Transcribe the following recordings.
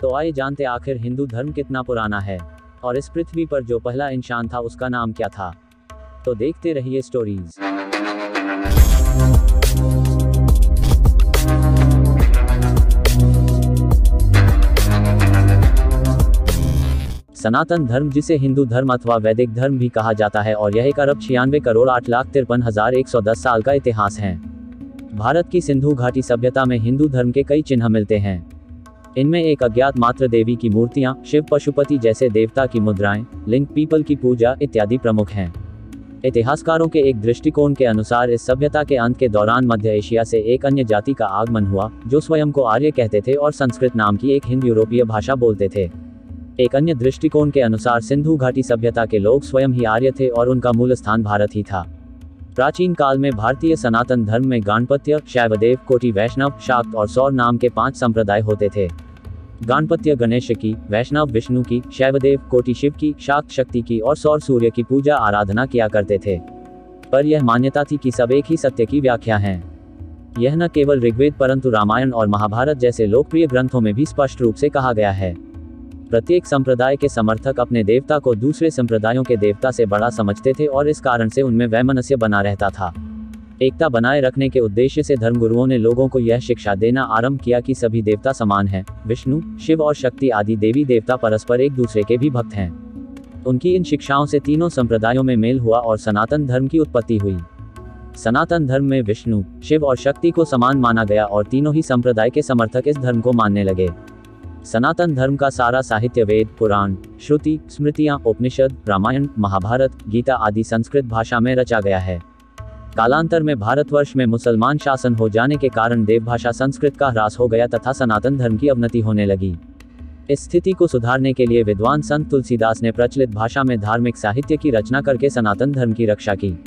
तो आइए जानते आखिर हिंदू धर्म कितना पुराना है और इस पृथ्वी पर जो पहला इंसान था उसका नाम क्या था। तो देखते रहिए स्टोरीज। सनातन धर्म, जिसे हिंदू धर्म अथवा वैदिक धर्म भी कहा जाता है, और यह 1 अरब 96 करोड़ 8,53,110 साल का इतिहास है। भारत की सिंधु घाटी सभ्यता में हिंदू धर्म के कई चिन्ह मिलते हैं। इनमें एक अज्ञात मात्र देवी की मूर्तियां, शिव पशुपति जैसे देवता की मुद्राएं, लिंग, पीपल की पूजा इत्यादि प्रमुख हैं। इतिहासकारों के एक दृष्टिकोण के अनुसार इस सभ्यता के अंत के दौरान मध्य एशिया से एक अन्य जाति का आगमन हुआ जो स्वयं को आर्य कहते थे और संस्कृत नाम की एक हिंद यूरोपीय भाषा बोलते थे। एक अन्य दृष्टिकोण के अनुसार सिंधु घाटी सभ्यता के लोग स्वयं ही आर्य थे और उनका मूल स्थान भारत ही था। प्राचीन काल में भारतीय सनातन धर्म में गाणपत्य, शैवदेव, कोटि वैष्णव, शाक्त और सौर नाम के 5 संप्रदाय होते थे। गाणपत्य गणेश की, वैष्णव विष्णु की, शैवदेव कोटि शिव की, शाक्त शक्ति की और सौर सूर्य की पूजा आराधना किया करते थे। पर यह मान्यता थी कि सब एक ही सत्य की व्याख्या हैं। यह न केवल ऋग्वेद परंतु रामायण और महाभारत जैसे लोकप्रिय ग्रंथों में भी स्पष्ट रूप से कहा गया है। प्रत्येक संप्रदाय के समर्थक अपने देवता को दूसरे संप्रदायों के देवता से बड़ा समझते थे और इस कारण से उनमें वैमनस्य बना रहता था। एकता बनाए रखने के उद्देश्य से धर्मगुरुओं ने लोगों को यह शिक्षा देना आरंभ किया कि सभी देवता समान हैं। विष्णु, शिव और शक्ति आदि देवी देवता परस्पर एक दूसरे के भी भक्त हैं। उनकी इन शिक्षाओं से तीनों संप्रदायों में मेल हुआ और सनातन धर्म की उत्पत्ति हुई। सनातन धर्म में विष्णु, शिव और शक्ति को समान माना गया और तीनों ही संप्रदाय के समर्थक इस धर्म को मानने लगे। सनातन धर्म का सारा साहित्य वेद, पुराण, श्रुति, स्मृतियां, उपनिषद, रामायण, महाभारत, गीता आदि संस्कृत भाषा में रचा गया है। कालांतर में भारतवर्ष में मुसलमान शासन हो जाने के कारण देवभाषा संस्कृत का ह्रास हो गया तथा सनातन धर्म की अवनति होने लगी। इस स्थिति को सुधारने के लिए विद्वान संत तुलसीदास ने प्रचलित भाषा में धार्मिक साहित्य की रचना करके सनातन धर्म की रक्षा की।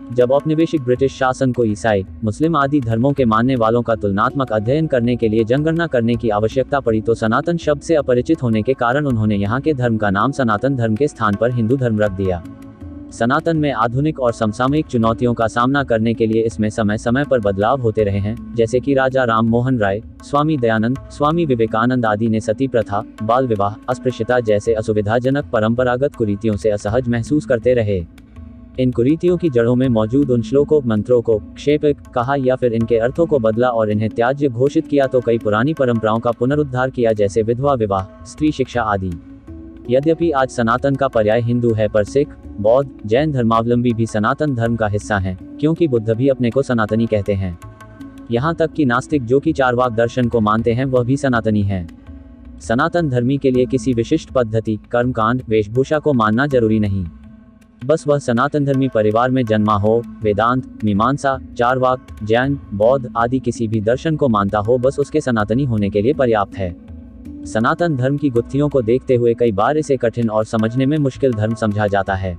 जब औपनिवेशिक ब्रिटिश शासन को ईसाई, मुस्लिम आदि धर्मों के मानने वालों का तुलनात्मक अध्ययन करने के लिए जनगणना करने की आवश्यकता पड़ी तो सनातन शब्द से अपरिचित होने के कारण उन्होंने यहाँ के धर्म का नाम सनातन धर्म के स्थान पर हिंदू धर्म रख दिया। सनातन में आधुनिक और समसामयिक चुनौतियों का सामना करने के लिए इसमें समय समय पर बदलाव होते रहे हैं, जैसे कि राजा राम मोहन राय, स्वामी दयानंद, स्वामी विवेकानंद आदि ने सती प्रथा, बाल विवाह, अस्पृश्यता जैसे असुविधाजनक परंपरागत कुरीतियों से असहज महसूस करते रहे। इन कुरीतियों की जड़ों में मौजूद उन श्लोकों, मंत्रों को क्षेपित कहा या फिर इनके अर्थों को बदला और इन्हें त्याज्य घोषित किया तो कई पुरानी परंपराओं का पुनरुद्धार किया, जैसे विधवा विवाह, स्त्री शिक्षा आदि। यद्यपि आज सनातन का पर्याय हिंदू है, पर सिख, बौद्ध, जैन धर्मावलंबी भी सनातन धर्म का हिस्सा हैं, क्योंकि बुद्ध भी अपने को सनातनी कहते हैं। यहाँ तक कि नास्तिक जो कि चारवाक दर्शन को मानते हैं वह भी सनातनी हैं। सनातन धर्मी के लिए किसी विशिष्ट पद्धति, कर्मकांड, वेशभूषा को मानना जरूरी नहीं, बस वह सनातन धर्मी परिवार में जन्मा हो, वेदांत, मीमांसा, चारवाक, जैन, बौद्ध आदि किसी भी दर्शन को मानता हो, बस उसके सनातनी होने के लिए पर्याप्त है। सनातन धर्म की गुत्थियों को देखते हुए कई बार इसे कठिन और समझने में मुश्किल धर्म समझा जाता है।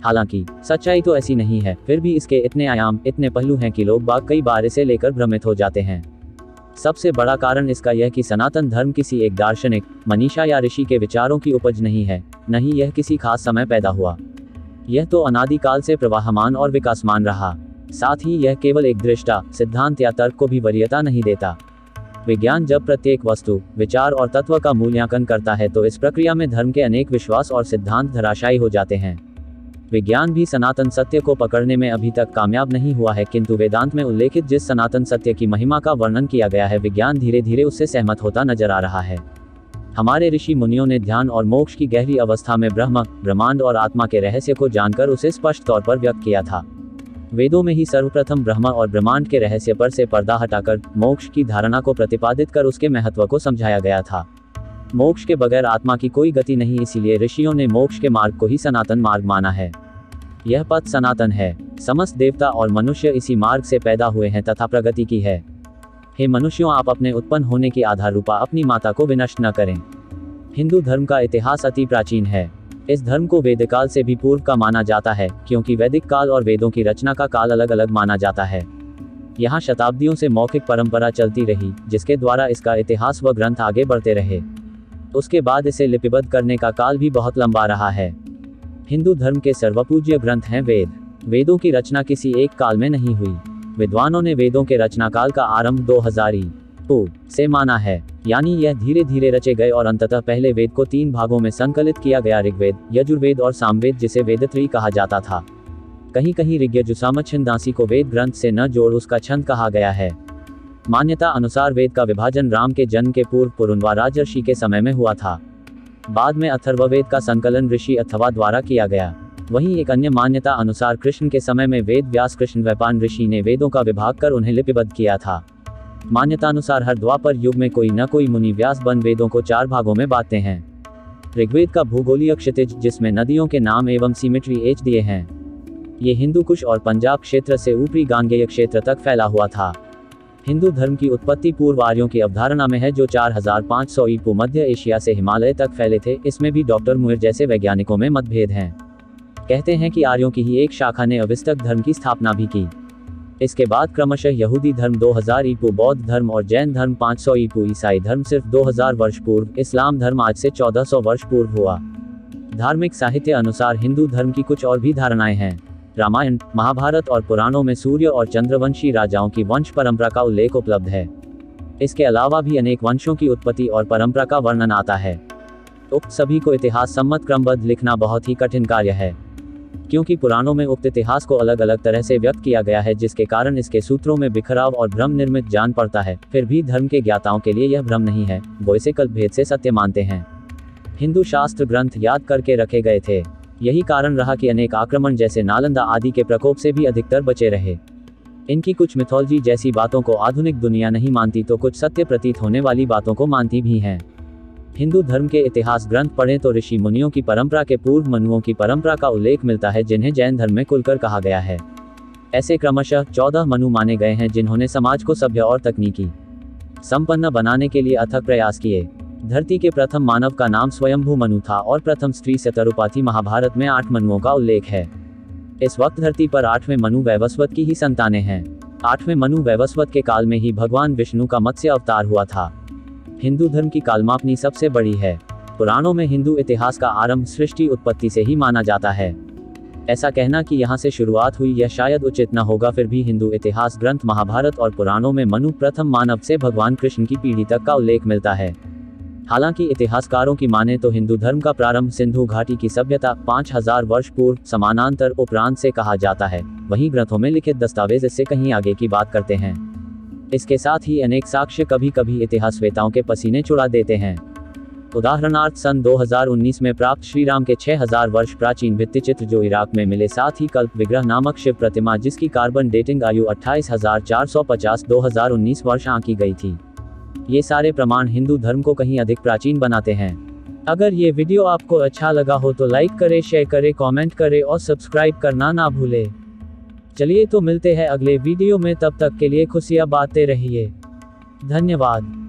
हालांकि सच्चाई तो ऐसी नहीं है, फिर भी इसके इतने आयाम, इतने पहलू हैं कि लोग बाग कई बार इसे लेकर भ्रमित हो जाते हैं। सबसे बड़ा कारण इसका यह कि सनातन धर्म किसी एक दार्शनिक, मनीषा या ऋषि के विचारों की उपज नहीं है, न ही यह किसी खास समय पैदा हुआ। यह तो अनादिकाल से प्रवाहमान और विकासमान रहा। साथ ही यह केवल एक दृष्टा, सिद्धांत या तर्क को भी वरीयता नहीं देता। विज्ञान जब प्रत्येक वस्तु, विचार और तत्व का मूल्यांकन करता है तो इस प्रक्रिया में धर्म के अनेक विश्वास और सिद्धांत धराशायी हो जाते हैं। विज्ञान भी सनातन सत्य को पकड़ने में अभी तक कामयाब नहीं हुआ है, किंतु वेदांत में उल्लेखित जिस सनातन सत्य की महिमा का वर्णन किया गया है, विज्ञान धीरे धीरे उससे सहमत होता नजर आ रहा है। हमारे ऋषि मुनियों ने ध्यान और मोक्ष की गहरी अवस्था में ब्रह्म, ब्रह्मांड और आत्मा के रहस्य को जानकर उसे स्पष्ट तौर पर व्यक्त किया था। वेदों में ही सर्वप्रथम ब्रह्म और ब्रह्मांड के रहस्य पर से पर्दा हटाकर मोक्ष की धारणा को प्रतिपादित कर उसके महत्व को समझाया गया था। मोक्ष के बगैर आत्मा की कोई गति नहीं, इसीलिए ऋषियों ने मोक्ष के मार्ग को ही सनातन मार्ग माना है। यह पथ सनातन है। समस्त देवता और मनुष्य इसी मार्ग से पैदा हुए हैं तथा प्रगति की है। हे मनुष्यों, आप अपने उत्पन्न होने की आधार रूपा अपनी माता को विनष्ट न करें। हिंदू धर्म का इतिहास अति प्राचीन है। इस धर्म को वेदकाल से भी पूर्व का माना जाता है, क्योंकि वैदिक काल और वेदों की रचना का काल अलग अलग माना जाता है। यहाँ शताब्दियों से मौखिक परंपरा चलती रही, जिसके द्वारा इसका इतिहास व ग्रंथ आगे बढ़ते रहे। उसके बाद इसे लिपिबद्ध करने का काल भी बहुत लंबा रहा है। हिंदू धर्म के सर्वपूज्य ग्रंथ हैं वेद। वेदों की रचना किसी एक काल में नहीं हुई। विद्वानों ने वेदों के रचना काल का आरंभ 2000 पू से माना है, यानी यह धीरे धीरे रचे गए और अंततः पहले वेद को 3 भागों में संकलित किया गया, ऋग्वेद, यजुर्वेद और सामवेद, जिसे वेदत्रयी कहा जाता था। कहीं कहीं ऋग्यजुसाम छंदांसी को वेद ग्रंथ से न जोड़ उसका छंद कहा गया है। मान्यता अनुसार वेद का विभाजन राम के जन्म के पूर्व पुरुरवा राजर्षि के समय में हुआ था। बाद में अथर्ववेद का संकलन ऋषि अथवा द्वारा किया गया। वहीं एक अन्य मान्यता अनुसार कृष्ण के समय में वेद व्यास कृष्ण वैपायन ऋषि ने वेदों का विभाग कर उन्हें लिपिबद्ध किया था। मान्यतानुसार हर द्वापर युग में कोई न कोई मुनि व्यास बन वेदों को 4 भागों में बांटते हैं। ऋग्वेद का भूगोलीय क्षितिज, जिसमें नदियों के नाम एवं सिमेट्री एच दिए हैं, ये हिंदू कुश और पंजाब क्षेत्र से ऊपरी गांगेय क्षेत्र तक फैला हुआ था। हिंदू धर्म की उत्पत्ति पूर्व आर्यों की अवधारणा में है, जो 4500 ईपू मध्य एशिया से हिमालय तक फैले थे। इसमें भी डॉक्टर मुइर जैसे वैज्ञानिकों में मतभेद हैं। कहते हैं कि आर्यों की ही एक शाखा ने अविस्तक धर्म की स्थापना भी की। इसके बाद क्रमशः यहूदी धर्म 2000 ईपू, बौद्ध धर्म और जैन धर्म 500 ईपू, ईसाई धर्म सिर्फ 2000 वर्ष पूर्व, इस्लाम धर्म आज से 1400 वर्ष पूर्व हुआ। धार्मिक साहित्य अनुसार हिंदू धर्म की कुछ और भी धारणाएं हैं। रामायण, महाभारत और पुराणों में सूर्य और चंद्रवंशी राजाओं की वंश परंपरा का उल्लेख उपलब्ध है। इसके अलावा भी अनेक वंशों की उत्पत्ति और परंपरा का वर्णन आता है। उक्त सभी को इतिहास सम्मत क्रमबद्ध लिखना बहुत ही कठिन कार्य है, क्योंकि पुराणों में उक्त इतिहास को अलग अलग तरह से व्यक्त किया गया है, जिसके कारण इसके सूत्रों में बिखराव और भ्रम निर्मित जान पड़ता है। फिर भी धर्म के ज्ञाताओं के लिए यह भ्रम नहीं है, वो इसे कल्पभेद से सत्य मानते हैं। हिंदू शास्त्र ग्रंथ याद करके रखे गए थे। यही कारण रहा कि अनेक आक्रमण जैसे नालंदा आदि के प्रकोप से भी अधिकतर बचे रहे। इनकी कुछ मिथोलॉजी जैसी बातों को आधुनिक दुनिया नहीं मानती, तो कुछ सत्य प्रतीत होने वाली बातों को मानती भी हैं। हिंदू धर्म के इतिहास ग्रंथ पढ़ें तो ऋषि मुनियों की परंपरा के पूर्व मनुओं की परंपरा का उल्लेख मिलता है, जिन्हें जैन धर्म में कुलकर कहा गया है। ऐसे क्रमशः 14 मनु माने गए हैं, जिन्होंने समाज को सभ्य और तकनीकी संपन्न बनाने के लिए अथक प्रयास किए। धरती के प्रथम मानव का नाम स्वयंभू मनु था और प्रथम स्त्री शतरूपा थी। महाभारत में 8 मनुओं का उल्लेख है। इस वक्त धरती पर 8वें मनु वैवस्वत की ही संतानें हैं। 8वें मनु वैवस्वत के काल में ही भगवान विष्णु का मत्स्य अवतार हुआ था। हिंदू धर्म की कालमापनी सबसे बड़ी है। पुराणों में हिंदू इतिहास का आरंभ सृष्टि उत्पत्ति से ही माना जाता है। ऐसा कहना कि यहाँ से शुरुआत हुई यह शायद उचित न होगा। फिर भी हिंदू इतिहास ग्रंथ महाभारत और पुराणों में मनु प्रथम मानव से भगवान कृष्ण की पीढ़ी तक का उल्लेख मिलता है। हालांकि इतिहासकारों की माने तो हिंदू धर्म का प्रारंभ सिंधु घाटी की सभ्यता 5000 वर्ष पूर्व समानांतर उपरांत से कहा जाता है। वहीं ग्रंथों में लिखित दस्तावेज इससे कहीं आगे की बात करते हैं। इसके साथ ही अनेक साक्ष्य कभी कभी इतिहासवेताओं के पसीने छुड़ा देते हैं। उदाहरणार्थ सन 2019 में प्राप्त श्रीराम के 6000 वर्ष प्राचीन भित्तिचित्र जो इराक में मिले, साथ ही कल्प विग्रह नामक शिव प्रतिमा जिसकी कार्बन डेटिंग आयु 28450 2019 वर्ष आंकी गई थी। ये सारे प्रमाण हिंदू धर्म को कहीं अधिक प्राचीन बनाते हैं। अगर ये वीडियो आपको अच्छा लगा हो तो लाइक करें, शेयर करें, कमेंट करें और सब्सक्राइब करना ना भूलें। चलिए तो मिलते हैं अगले वीडियो में, तब तक के लिए खुशियां बांटते रहिए। धन्यवाद।